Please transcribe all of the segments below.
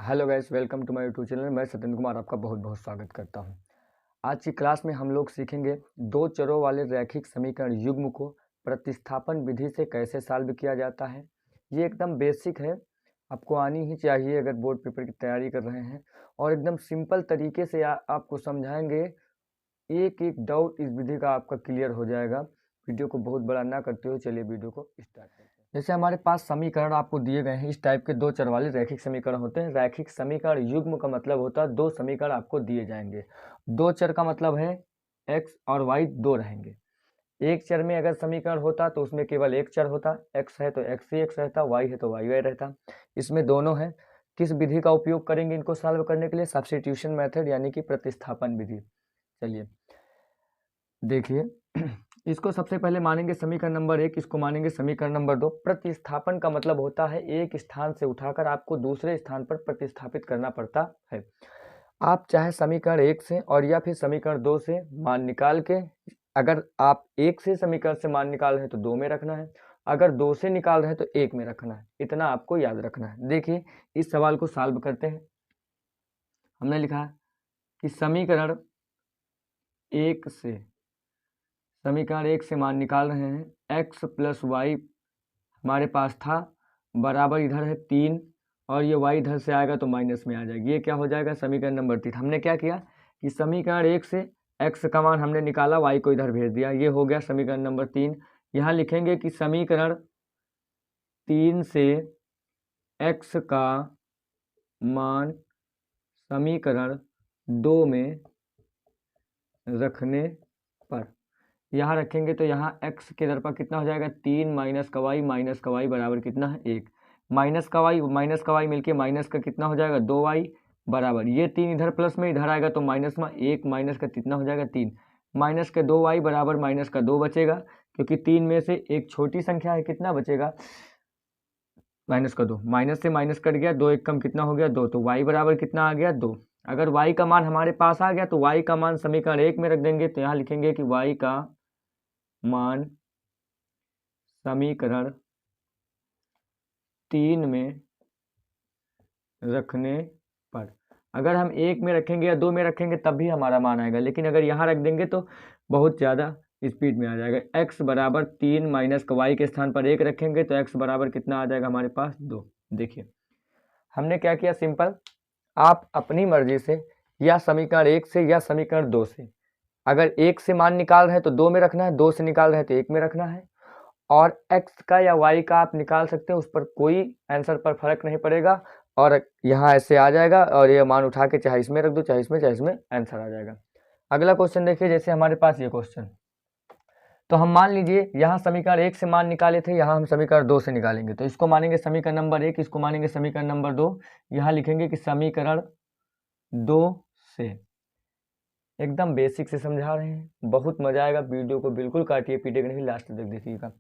Hello guys, welcome to my YouTube channel. मैं सत्येंद्र कुमार आपका बहुत बहुत स्वागत करता हूं। आज की क्लास में हम लोग सीखेंगे दो चरों वाले रैखिक समीकरण युग्म को प्रतिस्थापन विधि से कैसे सॉल्व किया जाता है। ये एकदम बेसिक है, आपको आनी ही चाहिए अगर बोर्ड पेपर की तैयारी कर रहे हैं। और एकदम सिंपल तरीके से आपको समझाएंगे, एक एक डाउट इस विधि का आपका क्लियर हो जाएगा। वीडियो को बहुत बड़ा ना करते हुए चलिए वीडियो को स्टार्ट करते हैं। जैसे हमारे पास समीकरण आपको दिए गए हैं, इस टाइप के दो चर वाले रैखिक समीकरण होते हैं। रैखिक समीकरण युग्म का मतलब होता है दो समीकरण आपको दिए जाएंगे। दो चर का मतलब है x और y दो रहेंगे। एक चर में अगर समीकरण होता तो उसमें केवल एक चर होता, x है तो x ही x रहता, y है तो y y रहता। इसमें दोनों है। किस विधि का उपयोग करेंगे इनको सॉल्व करने के लिए? सब्स्टिट्यूशन मेथड यानी कि प्रतिस्थापन विधि। चलिए देखिए, इसको सबसे पहले मानेंगे समीकरण नंबर 1, इसको मानेंगे समीकरण नंबर 2। प्रतिस्थापन का मतलब होता है एक स्थान से उठाकर आपको दूसरे स्थान पर प्रतिस्थापित करना पड़ता है। आप चाहे समीकरण 1 से और या फिर समीकरण 2 से मान निकाल के, अगर आप 1 से समीकरण से मान निकाल रहे हैं तो 2 में रखना है, अगर 2 से निकाल रहे हैं तो 1 में रखना है। इतना आपको याद रखना है। देखिए इस सवाल को सॉल्व करते हैं। हमने लिखा है कि समीकरण 1 से मान निकाल रहे हैं। x प्लस वाई हमारे पास था, बराबर इधर है 3 और ये y इधर से आएगा तो माइनस में आ जाएगी। ये क्या हो जाएगा? समीकरण नंबर 3। हमने क्या किया कि समीकरण 1 से x का मान हमने निकाला, y को इधर भेज दिया। ये हो गया समीकरण नंबर 3। यहाँ लिखेंगे कि समीकरण 3 से x का मान समीकरण 2 में रखने पर, यहाँ रखेंगे तो यहाँ x के दर पर कितना हो जाएगा? 3 माइनस का y बराबर कितना है? 1। माइनस का y मिलके माइनस का कितना हो जाएगा? 2y बराबर, ये 3 इधर प्लस में इधर आएगा तो माइनस में 1 माइनस का कितना हो जाएगा? 3 माइनस का 2y बराबर माइनस का 2 बचेगा, क्योंकि 3 में से एक छोटी संख्या है। कितना बचेगा? माइनस का 2। माइनस से माइनस कट गया, 2 एक कम कितना हो गया? 2। तो y बराबर कितना आ गया? 2। अगर y का मान हमारे पास आ गया तो y का मान समीकरण 1 में रख देंगे। तो यहाँ लिखेंगे कि y का मान समीकरण 3 में रखने पर, अगर हम 1 में रखेंगे या 2 में रखेंगे तब भी हमारा मान आएगा, लेकिन अगर यहाँ रख देंगे तो बहुत ज़्यादा स्पीड में आ जाएगा। x बराबर 3 माइनस का y के स्थान पर 1 रखेंगे तो x बराबर कितना आ जाएगा हमारे पास? 2। देखिए हमने क्या किया, सिंपल, आप अपनी मर्जी से या समीकरण 1 से या समीकरण 2 से, अगर 1 से मान निकाल रहे हैं तो 2 में रखना है, 2 से निकाल रहे हैं तो 1 में रखना है। और x का या y का आप निकाल सकते हैं, उस पर कोई आंसर पर फर्क नहीं पड़ेगा। और यहाँ ऐसे आ जाएगा और ये मान उठा के चाहे इसमें रख दो, चाहे इसमें आंसर आ जाएगा। अगला क्वेश्चन देखिए, जैसे हमारे पास ये क्वेश्चन, तो हम मान लीजिए यहाँ समीकरण 1 से मान निकाले थे, यहाँ हम समीकरण 2 से निकालेंगे। तो इसको मानेंगे समीकरण नंबर 1, इसको मानेंगे समीकरण नंबर 2। यहाँ लिखेंगे कि समीकरण 2 से, एकदम बेसिक से समझा रहे हैं, बहुत मजा आएगा। वीडियो को बिल्कुल काटिए पीटिए नहीं, लास्ट तक देखिएगा।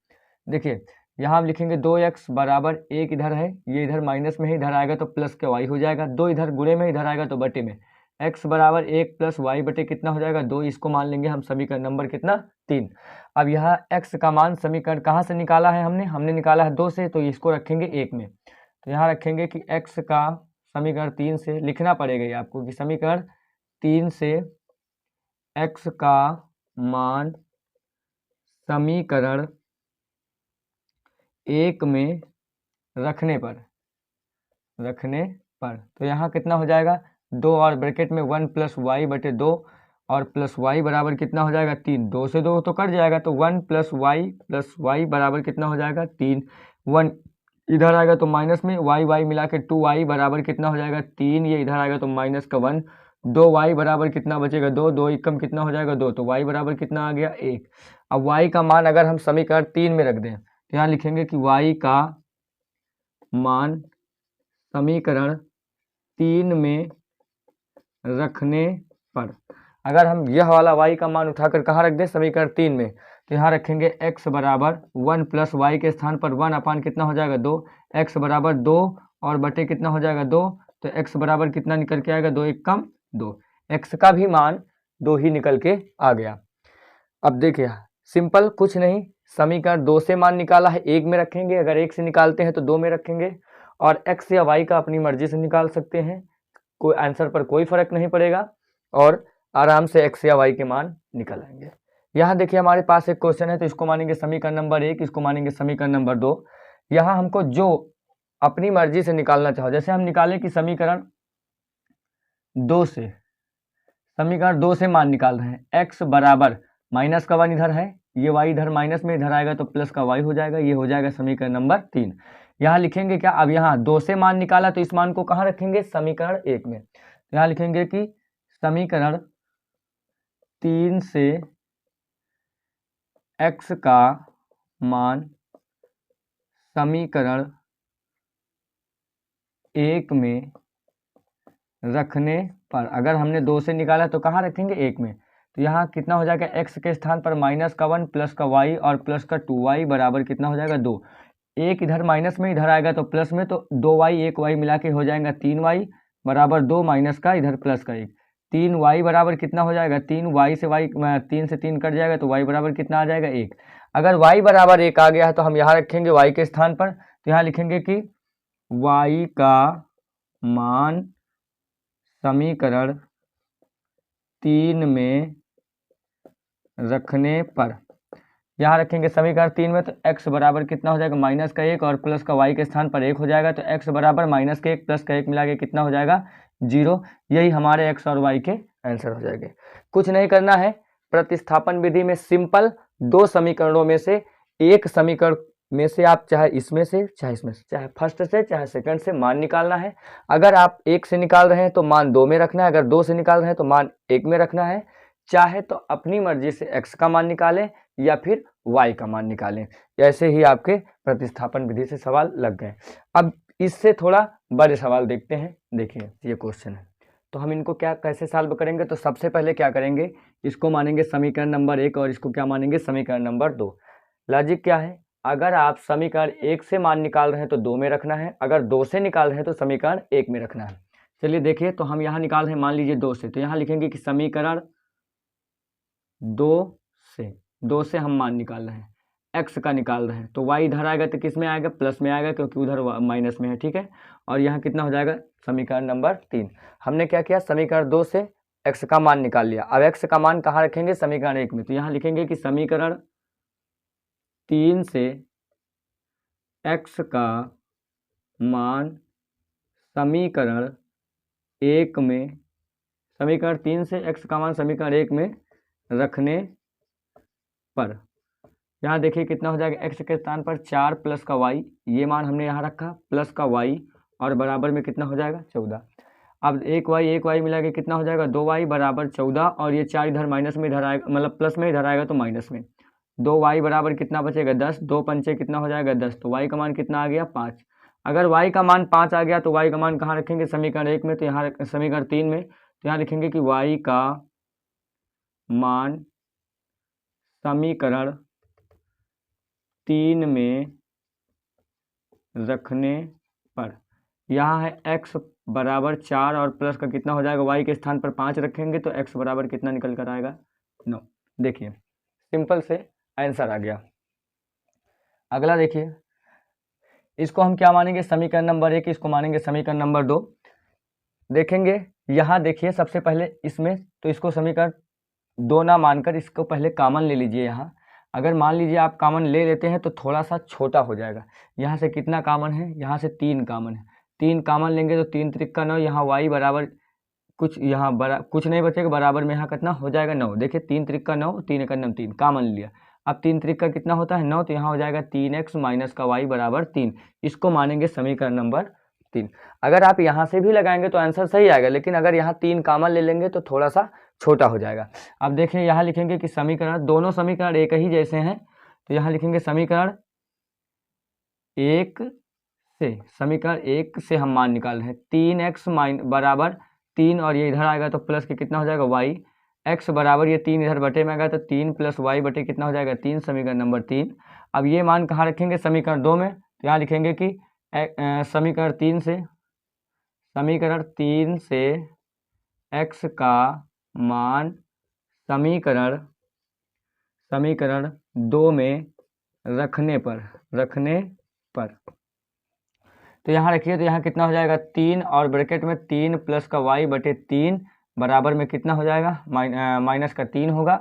देखिए यहाँ हम लिखेंगे 2x बराबर 1 इधर है, ये इधर माइनस में है, इधर आएगा तो प्लस के y हो जाएगा। 2 इधर गुणे में, इधर आएगा तो बटे में। x बराबर 1 प्लस y बटे कितना हो जाएगा? 2। इसको मान लेंगे हम समीकरण नंबर कितना? 3। अब यहाँ x का मान समीकरण कहाँ से निकाला है? हमने निकाला है 2 से, तो इसको रखेंगे 1 में। तो यहाँ रखेंगे कि x का समीकरण 3 से, लिखना पड़ेगा ये आपको कि समीकरण 3 से x का मान समीकरण 1 में रखने पर, तो यहाँ कितना हो जाएगा? 2 और ब्रैकेट में 1 प्लस वाई बटे 2, और प्लस वाई बराबर कितना हो जाएगा? 3। 2 से 2 तो कट जाएगा, तो 1 प्लस वाई बराबर कितना हो जाएगा? 3। 1 इधर आएगा तो माइनस में, वाई मिला के 2y बराबर कितना हो जाएगा? 3। ये इधर आएगा तो माइनस का 1। 2y बराबर कितना बचेगा? 2। 2 एक कम कितना हो जाएगा? 2। तो y बराबर कितना आ गया? 1। अब y का मान अगर हम समीकरण 3 में रख दें तो यहाँ लिखेंगे कि y का मान समीकरण 3 में रखने पर, अगर हम यह वाला y का मान उठाकर कहाँ रख दें? समीकरण 3 में। तो यहाँ रखेंगे x बराबर 1 प्लस वाई के स्थान पर 1 अपान कितना हो जाएगा? 2। x बराबर 2 और बटे कितना हो जाएगा? 2। तो x बराबर कितना निकल के आएगा? 2 एक कम 2। x का भी मान 2 ही निकल के आ गया। अब देखिए सिंपल, कुछ नहीं, समीकरण 2 से मान निकाला है, 1 में रखेंगे, अगर 1 से निकालते हैं तो 2 में रखेंगे, और x या y का अपनी मर्जी से निकाल सकते हैं, कोई आंसर पर कोई फर्क नहीं पड़ेगा और आराम से x या y के मान निकल आएंगे। यहाँ देखिए हमारे पास एक क्वेश्चन है, तो इसको मानेंगे समीकरण नंबर 1, इसको मानेंगे समीकरण नंबर 2। यहाँ हमको जो अपनी मर्जी से निकालना चाहो, जैसे हम निकाले कि समीकरण 2 से मान निकाल रहे हैं, x बराबर माइनस का 1 इधर है, ये y इधर माइनस में इधर आएगा तो प्लस का y हो जाएगा, ये हो जाएगा समीकरण नंबर 3। यहाँ लिखेंगे क्या, अब यहाँ 2 से मान निकाला तो इस मान को कहाँ रखेंगे, समीकरण 1 में। तो यहाँ लिखेंगे कि समीकरण 3 से x का मान समीकरण 1 में रखने पर, अगर हमने 2 से निकाला तो कहाँ रखेंगे, 1 में। तो यहाँ कितना हो जाएगा, x के स्थान पर माइनस का 1 प्लस का y और प्लस का 2y बराबर कितना हो जाएगा, 2। एक इधर माइनस में इधर आएगा तो प्लस में, तो 2y 1y मिला के हो जाएगा 3y बराबर 2 माइनस का इधर प्लस का 1, 3y बराबर कितना हो जाएगा, 3y से y 3 से 3 कट जाएगा तो y बराबर कितना आ जाएगा, 1। अगर y बराबर 1 आ गया है तो हम यहाँ रखेंगे y के स्थान पर, तो यहाँ लिखेंगे कि y का मान समीकरण 3 में रखने पर, यहाँ रखेंगे समीकरण 3 में, तो x बराबर कितना हो जाएगा, माइनस का 1 और प्लस का y के स्थान पर 1 हो जाएगा, तो x बराबर माइनस का 1 प्लस का 1 मिला के कितना हो जाएगा, 0। यही हमारे x और y के आंसर हो जाएंगे। कुछ नहीं करना है, प्रतिस्थापन विधि में सिंपल 2 समीकरणों में से एक समीकरण में से आप चाहे इसमें से चाहे इसमें से, चाहे फर्स्ट से चाहे सेकंड से मान निकालना है। अगर आप 1 से निकाल रहे हैं तो मान 2 में रखना है, अगर 2 से निकाल रहे हैं तो मान 1 में रखना है। चाहे तो अपनी मर्जी से x का मान निकालें या फिर y का मान निकालें। ऐसे ही आपके प्रतिस्थापन विधि से सवाल लग गए। अब इससे थोड़ा बड़े सवाल देखते हैं। देखिए ये क्वेश्चन है, तो हम इनको क्या कैसे सॉल्व करेंगे, तो सबसे पहले क्या करेंगे, इसको मानेंगे समीकरण नंबर 1 और इसको क्या मानेंगे, समीकरण नंबर 2। लॉजिक क्या है, अगर आप समीकरण 1 से मान निकाल रहे हैं तो 2 में रखना है, अगर 2 से निकाल रहे हैं तो समीकरण 1 में रखना है। चलिए देखिए, तो हम यहाँ निकाल रहे हैं मान लीजिए 2 से, तो यहाँ लिखेंगे कि समीकरण 2 से हम मान निकाल रहे हैं, x का निकाल रहे हैं, तो y इधर आएगा तो किस में आएगा, प्लस में आएगा, क्योंकि उधर माइनस में है, ठीक है। और यहाँ कितना हो जाएगा, समीकरण नंबर 3। हमने क्या किया, समीकरण 2 से x का मान निकाल लिया। अब x का मान कहाँ रखेंगे, समीकरण 1 में। तो यहाँ लिखेंगे कि समीकरण 3 से x का मान समीकरण 1 में, समीकरण 3 से x का मान समीकरण 1 में रखने पर, यहाँ देखिए कितना हो जाएगा, x के स्थान पर 4 प्लस का y, ये मान हमने यहाँ रखा, प्लस का y और बराबर में कितना हो जाएगा, 14। अब एक y मिला के कितना हो जाएगा, 2y बराबर 14, और ये 4 इधर माइनस में इधर आएगा, मतलब प्लस में इधर आएगा तो माइनस में, 2y बराबर कितना बचेगा, 10, 2 पंचे कितना हो जाएगा, 10, तो y का मान कितना आ गया, 5। अगर y का मान 5 आ गया तो y का मान कहाँ रखेंगे, समीकरण 1 में, तो यहाँ समीकरण 3 में, तो यहाँ लिखेंगे कि y का मान समीकरण 3 में रखने पर, यहाँ है x बराबर 4 और प्लस का कितना हो जाएगा, y के स्थान पर 5 रखेंगे तो x बराबर कितना निकल कर आएगा, 9। देखिए सिंपल से आंसर आ गया। अगला देखिए, इसको हम क्या मानेंगे, समीकरण नंबर 1, इसको मानेंगे समीकरण नंबर 2। देखेंगे यहाँ देखिए सबसे पहले इसमें, तो इसको समीकरण 2 ना मानकर इसको पहले कॉमन ले लीजिए। यहाँ अगर मान लीजिए आप कॉमन ले लेते हैं तो थोड़ा सा छोटा हो जाएगा। यहाँ से कितना कॉमन है, यहाँ से 3 कॉमन है, 3 कॉमन लेंगे तो 3 त्रिक का 9, यहाँ y बराबर कुछ यहाँ कुछ नहीं बचेगा, बराबर में यहाँ कितना हो जाएगा, 9। देखिए 3 त्रिक का 9, 3 एक 9, 3 कॉमन लिया। अब 3 त्रिक का कितना होता है, 9, तो यहाँ हो जाएगा 3x माइनस का y बराबर 3। इसको मानेंगे समीकरण नंबर 3। अगर आप यहाँ से भी लगाएंगे तो आंसर सही आएगा, लेकिन अगर यहाँ 3 कॉमन ले लेंगे तो थोड़ा सा छोटा हो जाएगा। अब देखिए यहाँ लिखेंगे कि समीकरण, दोनों समीकरण एक ही जैसे हैं, तो यहाँ लिखेंगे समीकरण 1 से, समीकरण 1 से हम मान निकाल रहे हैं, 3x बराबर 3, और ये इधर आएगा तो प्लस के कितना हो जाएगा y, x बराबर ये 3 इधर बटे में आएगा तो 3 प्लस y बटे कितना हो जाएगा, 3, समीकरण नंबर 3। अब ये मान कहाँ रखेंगे, समीकरण 2 में, तो यहाँ लिखेंगे कि समीकरण 3 से x का मान समीकरण 2 में रखने पर, तो तो यहाँ रखिए, तो यहाँ कितना हो जाएगा 3 और ब्रैकेट में 3 प्लस का वाई बटे 3 बराबर में कितना हो जाएगा, माइनस का 3 होगा,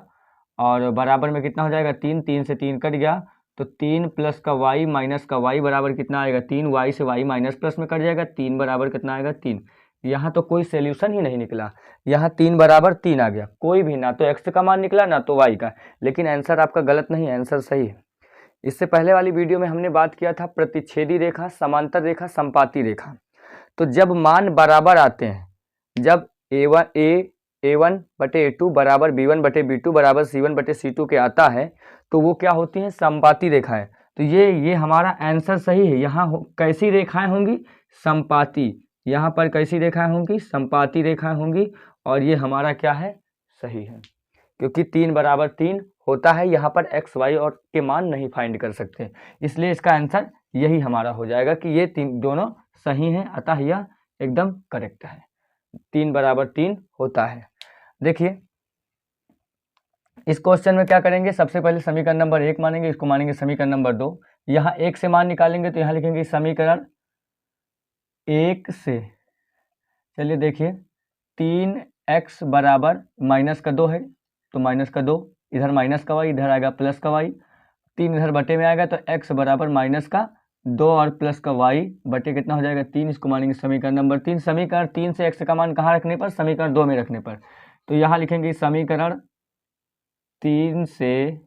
और बराबर में कितना हो जाएगा 3, 3 से 3 कट गया, तो 3 प्लस का वाई माइनस का वाई बराबर कितना आएगा 3, वाई से वाई माइनस प्लस में कट जाएगा, 3 बराबर कितना आएगा 3। यहाँ तो कोई सोल्यूशन ही नहीं निकला, यहाँ 3 बराबर 3 आ गया, कोई भी ना तो एक्स का मान निकला ना तो वाई का, लेकिन आंसर आपका गलत नहीं है, आंसर सही है। इससे पहले वाली वीडियो में हमने बात किया था प्रतिच्छेदी रेखा, समांतर रेखा, संपाती रेखा। तो जब मान बराबर आते हैं, जब a1 बटे a2 बराबर b1 बटे b2 बराबर c1 बटे c2 के आता है, तो वो क्या होती हैं, संपाती रेखाएं। तो ये हमारा आंसर सही है। यहाँ कैसी रेखाएं होंगी, संपाती, यहाँ पर कैसी रेखाएं होंगी, संपाती रेखाएं होंगी, और ये हमारा क्या है, सही है, क्योंकि 3 बराबर 3 होता है, यहाँ पर एक्स वाई और के मान नहीं फाइंड कर सकते, इसलिए इसका आंसर यही हमारा हो जाएगा कि ये दोनों सही हैं, अतः यह एकदम करेक्ट है, 3 बराबर 3 होता है। देखिए इस क्वेश्चन में क्या करेंगे, सबसे पहले समीकरण नंबर 1 मानेंगे, इसको मानेंगे समीकरण नंबर 2। यहाँ 1 से मान निकालेंगे, तो यहाँ लिखेंगे समीकरण 1 से, चलिए देखिए 3x बराबर माइनस का 2 है, तो माइनस का 2, इधर माइनस का वाई, इधर आएगा प्लस का वाई, 3 इधर बटे में आएगा, तो x बराबर माइनस का 2 और प्लस का y बटे कितना हो जाएगा 3, इसको मानेंगे समीकरण नंबर 3। समीकरण 3 से x का मान कहाँ रखने पर, समीकरण 2 में रखने पर, तो यहाँ लिखेंगे समीकरण 3 से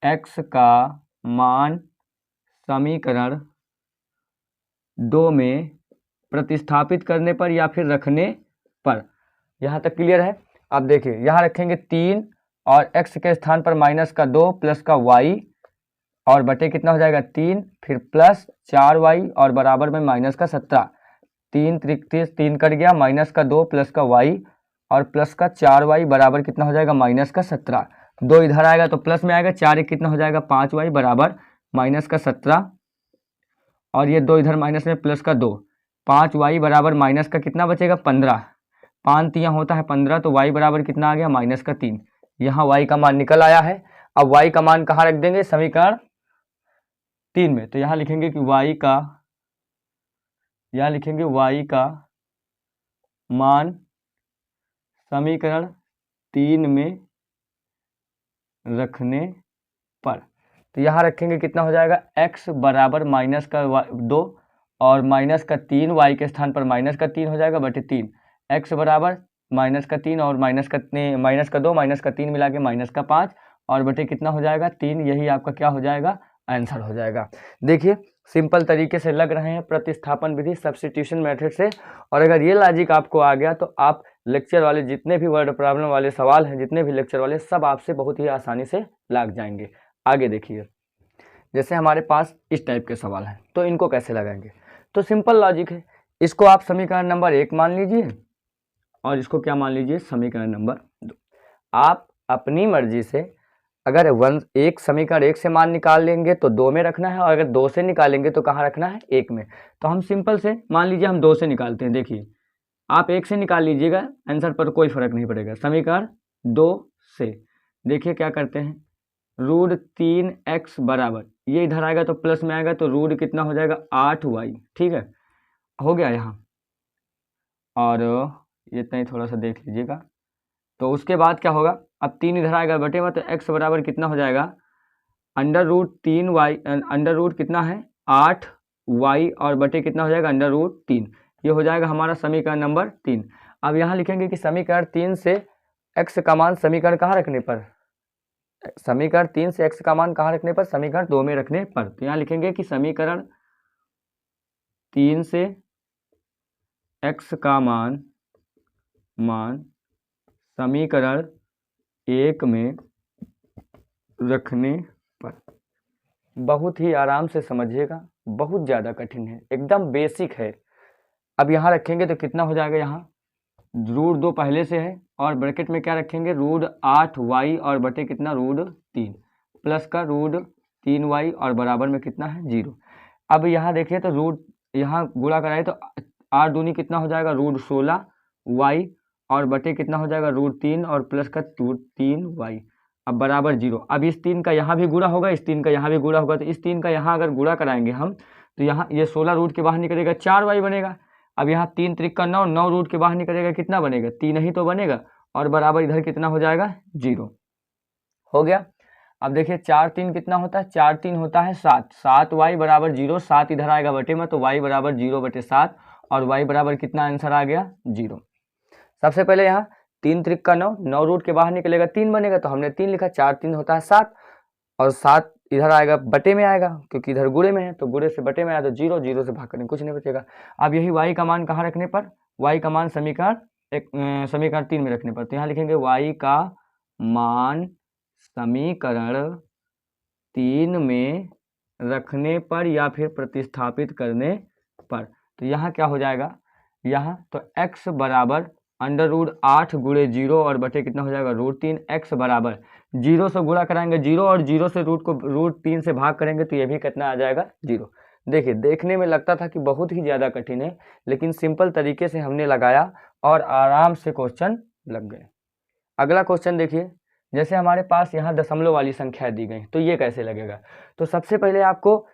x का मान समीकरण 2 में प्रतिस्थापित करने पर या फिर रखने पर। यहाँ तक क्लियर है। अब देखिए यहाँ रखेंगे 3 और x के स्थान पर माइनस का 2 प्लस का y और बटे कितना हो जाएगा 3, फिर प्लस 4y और बराबर में माइनस का 17, 3 त्रिक 3 कट गया, माइनस का 2 प्लस का y और प्लस का 4y बराबर कितना हो जाएगा माइनस का 17, 2 इधर आएगा तो प्लस में आएगा, 4 एक कितना हो जाएगा 5y बराबर माइनस का 17, और ये 2 इधर माइनस में प्लस का 2, 5y बराबर माइनस का कितना बचेगा 15, 5 तियाँ होता है 15, तो y बराबर कितना आ गया माइनस का 3। यहाँ y का मान निकल आया है। अब y का मान कहाँ रख देंगे, समीकरण 3 में, तो यहाँ लिखेंगे कि y का मान समीकरण 3 में रखने पर, तो यहाँ रखेंगे कितना हो जाएगा x बराबर माइनस का 2 और माइनस का 3, y के स्थान पर माइनस का 3 हो जाएगा बटे 3, x बराबर माइनस का 3 और माइनस का 2 माइनस का 3 मिला के माइनस का 5 और बटे कितना हो जाएगा 3, यही आपका क्या हो जाएगा, आंसर हो जाएगा। देखिए सिंपल तरीके से लग रहे हैं प्रतिस्थापन विधि, सब्स्टिट्यूशन मेथड से, और अगर ये लॉजिक आपको आ गया तो आप लेक्चर वाले जितने भी वर्ड प्रॉब्लम वाले सवाल हैं, जितने भी लेक्चर वाले, सब आपसे बहुत ही आसानी से लग जाएंगे। आगे देखिए, जैसे हमारे पास इस टाइप के सवाल हैं तो इनको कैसे लगाएंगे, तो सिंपल लॉजिक है, इसको आप समीकरण नंबर 1 मान लीजिए और इसको क्या मान लीजिए, समीकरण नंबर 2। आप अपनी मर्जी से अगर एक समीकरण 1 से मान निकाल लेंगे तो 2 में रखना है, और अगर 2 से निकालेंगे तो कहाँ रखना है, 1 में। तो हम सिंपल से मान लीजिए हम 2 से निकालते हैं। देखिए आप 1 से निकाल लीजिएगा, आंसर पर कोई फर्क नहीं पड़ेगा। समीकरण 2 से देखिए क्या करते हैं, रूट 3x बराबर, ये इधर आएगा तो प्लस में आएगा, तो रूट कितना हो जाएगा 8y, ठीक है, हो गया यहाँ, और ये इतना ही थोड़ा सा देख लीजिएगा। तो उसके बाद क्या होगा, अब 3 इधर आएगा बटे में, तो x बराबर कितना हो जाएगा under root 3y, under root कितना है 8y और बटे कितना हो जाएगा अंडर रूट 3, ये हो जाएगा हमारा समीकरण नंबर 3। अब यहाँ लिखेंगे कि समीकरण 3 से x का मान समीकरण कहाँ रखने पर, समीकरण 3 से x का मान कहाँ रखने पर, समीकरण 2 में रखने पर। तो यहाँ लिखेंगे कि समीकरण 3 से x का मान समीकरण 1 में रखने पर। बहुत ही आराम से समझिएगा, बहुत ज़्यादा कठिन है, एकदम बेसिक है। अब यहाँ रखेंगे तो कितना हो जाएगा, यहाँ रूट 2 पहले से है और ब्रैकेट में क्या रखेंगे रूट 8y और बटे कितना रूट 3 प्लस का रूट 3y और बराबर में कितना है 0। अब यहाँ देखिए तो रूट यहाँ गुणा कराए तो 8 दूनी कितना हो जाएगा रूट 16y और बटे कितना हो जाएगा रूट 3 और प्लस का रूट 3y, अब बराबर 0। अब इस 3 का यहाँ भी गुणा होगा, इस 3 का यहाँ भी गुणा होगा, तो इस 3 का यहाँ अगर गुणा कराएंगे हम तो यहाँ ये 16 रूट के बाहर निकलेगा 4y बनेगा। अब यहाँ 3 त्रिक 9, 9 रूट के बाहर निकलेगा कितना बनेगा 3 ही तो बनेगा, और बराबर इधर कितना हो जाएगा 0 हो गया। अब देखिए 4 3 कितना होता है, 4 3 होता है 7, 7y बराबर 0, 7 इधर आएगा बटे में तो y बराबर 0/7 और y बराबर कितना आंसर आ गया 0। सबसे पहले यहाँ 3 त्रिक 9, 9 रूट के बाहर निकलेगा 3 बनेगा तो हमने 3 लिखा, 4 3 होता है 7 और 7 इधर आएगा बटे में आएगा क्योंकि इधर गुणे में है तो गुणे से बटे में आया तो 0, 0 से भाग करेंगे कुछ नहीं बचेगा। अब यही y का मान कहाँ रखने पर, y का मान समीकरण 3 में रखने पर, तो यहाँ लिखेंगे y का मान समीकरण 3 में रखने पर या फिर प्रतिस्थापित करने पर, तो यहाँ क्या हो जाएगा, यहाँ तो x बराबर √8 गुणे 0 और बटे कितना हो जाएगा √3, x बराबर 0 से गुणा कराएंगे 0 और 0 से √3 से भाग करेंगे तो ये भी कितना आ जाएगा 0। देखिए देखने में लगता था कि बहुत ही ज़्यादा कठिन है, लेकिन सिंपल तरीके से हमने लगाया और आराम से क्वेश्चन लग गए। अगला क्वेश्चन देखिए, जैसे हमारे पास यहाँ दशमलव वाली संख्या दी गई तो ये कैसे लगेगा। तो सबसे पहले आपको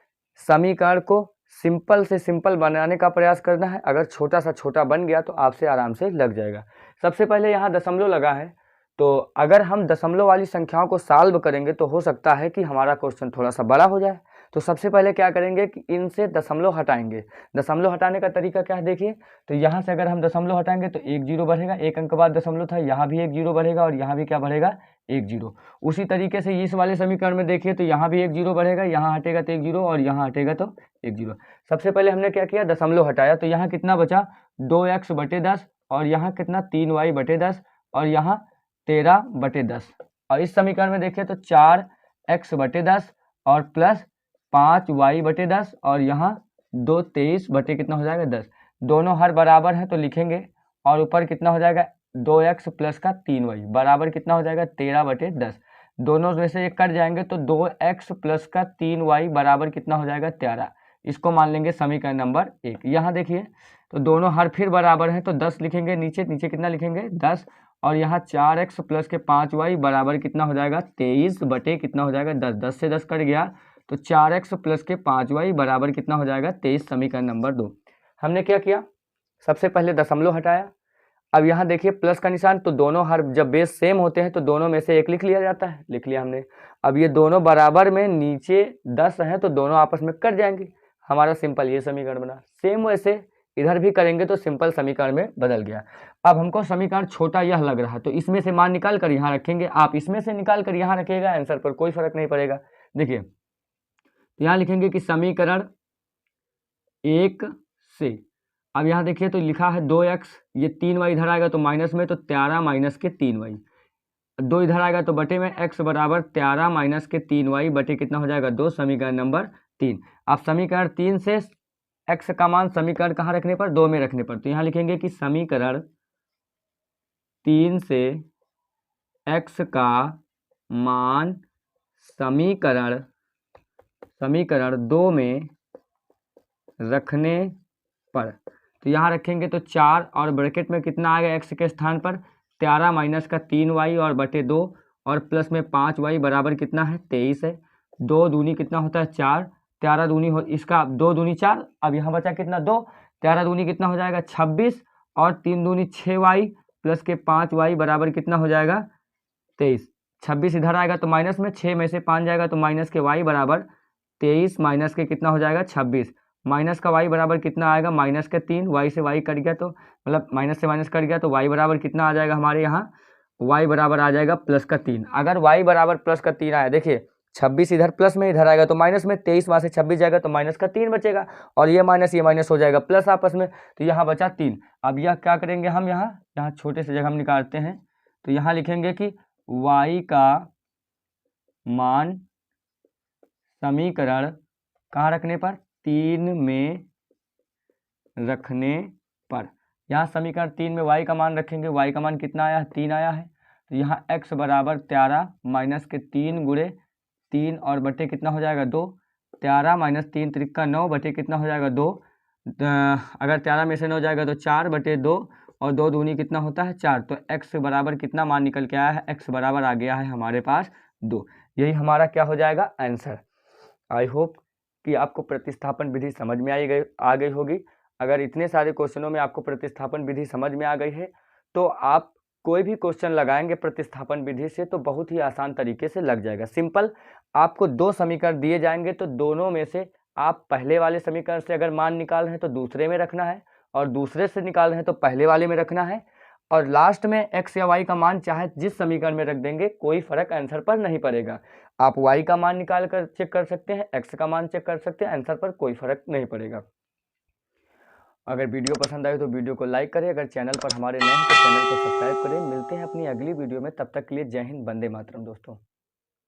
समीकरण को सिंपल से सिंपल बनाने का प्रयास करना है, अगर छोटा सा छोटा बन गया तो आपसे आराम से लग जाएगा। सबसे पहले यहाँ दशमलव लगा है, तो अगर हम दशमलव वाली संख्याओं को सॉल्व करेंगे तो हो सकता है कि हमारा क्वेश्चन थोड़ा सा बड़ा हो जाए। तो सबसे पहले क्या करेंगे कि इनसे दशमलव हटाएंगे। दशमलव हटाने का तरीका क्या है देखिए, तो यहाँ से अगर हम दशमलव हटाएंगे तो 1 0 बढ़ेगा, 1 अंक बाद दशमलव था, यहाँ भी 1 0 बढ़ेगा और यहाँ भी क्या बढ़ेगा 1 0। उसी तरीके से इस वाले समीकरण में देखिए तो यहाँ भी 1 0 बढ़ेगा, यहाँ हटेगा तो 1 0 और यहाँ हटेगा तो 1 0। सबसे पहले हमने क्या किया, दशमलव हटाया तो यहाँ कितना बचा 2x/10 और यहाँ कितना 3y/10 और यहाँ 13/10। और इस समीकरण में देखिए तो 4x/10 और प्लस 5y/10 और यहाँ 2 23 बटे कितना हो जाएगा 10। दोनों हर बराबर है तो लिखेंगे और ऊपर कितना हो जाएगा 2x प्लस का 3y बराबर कितना हो जाएगा 13/10। दोनों में से एक कट जाएंगे तो 2x प्लस का 3y बराबर कितना हो जाएगा 13। इसको मान लेंगे समीकरण नंबर 1। यहाँ देखिए तो दोनों हर फिर बराबर हैं तो 10 लिखेंगे, नीचे नीचे कितना लिखेंगे 10 और यहाँ 4x प्लस के 5y बराबर कितना हो जाएगा 23 बटे कितना हो जाएगा 10। 10 से 10 कट गया तो 4x प्लस के 5y बराबर कितना हो जाएगा 23। समीकरण नंबर 2। हमने क्या किया, सबसे पहले दशमलव हटाया। अब यहाँ देखिए प्लस का निशान, तो दोनों हर जब बेस सेम होते हैं तो दोनों में से एक लिख लिया जाता है, लिख लिया हमने। अब ये दोनों बराबर में नीचे 10 हैं तो दोनों आपस में कट जाएंगे, हमारा सिंपल ये समीकरण बना। सेम वैसे इधर भी करेंगे तो सिंपल समीकरण में बदल गया। अब हमको समीकरण छोटा यह लग रहा तो इसमें से मान निकाल कर यहाँ रखेंगे, आप इसमें से निकाल कर यहाँ रखिएगा, आंसर पर कोई फर्क नहीं पड़ेगा। देखिए यहाँ लिखेंगे कि समीकरण 1 से, अब यहाँ देखिए तो लिखा है 2x, ये 3y इधर आएगा तो माइनस में तो 13 माइनस के 3y, 2 इधर आएगा तो बटे में x बराबर 13 माइनस के 3y बटे कितना हो जाएगा 2। समीकरण नंबर 3। अब समीकरण 3 से x का मान समीकरण कहाँ रखने पर 2 में रखने पर, तो यहाँ लिखेंगे कि समीकरण 3 से x का मान समीकरण 2 में रखने पर, तो यहाँ रखेंगे तो 4 और ब्रैकेट में कितना आएगा x के स्थान पर 13 माइनस का 3y और बटे 2 और प्लस में 5y बराबर कितना है 23 है। 2 दूनी कितना होता है 4, 13 दूनी हो इसका 2 दूनी 4, अब यहाँ बचा कितना 2, 13 दूनी कितना हो जाएगा 26 और 3 दूनी 6y प्लस के 5y बराबर कितना हो जाएगा 23। 26 इधर आएगा तो माइनस में, 6 में से 5 जाएगा तो माइनस के y बराबर 23 माइनस के कितना हो जाएगा 26, माइनस का y बराबर कितना आएगा माइनस के 3, y से y कट गया तो मतलब माइनस से माइनस कट गया तो y बराबर कितना आ जाएगा हमारे यहाँ, y बराबर आ जाएगा प्लस का 3। अगर y बराबर प्लस का 3 आया, देखिए 26 इधर प्लस में इधर आएगा तो माइनस में, 23 वहाँ से 26 जाएगा तो माइनस का 3 बचेगा और ये माइनस हो जाएगा प्लस आपस में, तो यहाँ बचा 3। अब यह क्या करेंगे हम यहाँ छोटे से जगह हम निकालते हैं तो यहाँ लिखेंगे कि y का मान समीकरण कहाँ रखने पर 3 में रखने पर, यहाँ समीकरण 3 में y का मान रखेंगे। y का मान कितना आया है 3 आया है, तो यहाँ x बराबर 13 माइनस के 3 गुणे 3 और बटे कितना हो जाएगा 2, 13 माइनस 3 त्रिका 9 बटे कितना हो जाएगा 2, अगर 13 में से 9 जाएगा तो 4 बटे 2 और 2 दूनी कितना होता है 4, तो x बराबर कितना मान निकल के आया है, x बराबर आ गया है हमारे पास 2। यही हमारा क्या हो जाएगा आंसर। आई होप कि आपको प्रतिस्थापन विधि समझ में आ गई होगी। अगर इतने सारे क्वेश्चनों में आपको प्रतिस्थापन विधि समझ में आ गई है तो आप कोई भी क्वेश्चन लगाएंगे प्रतिस्थापन विधि से तो बहुत ही आसान तरीके से लग जाएगा। सिंपल, आपको 2 समीकरण दिए जाएंगे तो दोनों में से आप पहले वाले समीकरण से अगर मान निकाल रहे हैं तो दूसरे में रखना है, और दूसरे से निकाल रहे हैं तो पहले वाले में रखना है, और लास्ट में x या y का मान चाहे जिस समीकरण में रख देंगे कोई फर्क आंसर पर नहीं पड़ेगा। आप y का मान निकाल कर चेक कर सकते हैं, x का मान चेक कर सकते हैं, आंसर पर कोई फर्क नहीं पड़ेगा। अगर वीडियो पसंद आए तो वीडियो को लाइक करें, अगर चैनल पर हमारे नए हैं तो चैनल को सब्सक्राइब करें। मिलते हैं अपनी अगली वीडियो में, तब तक के लिए जय हिंद, वंदे मातरम दोस्तों।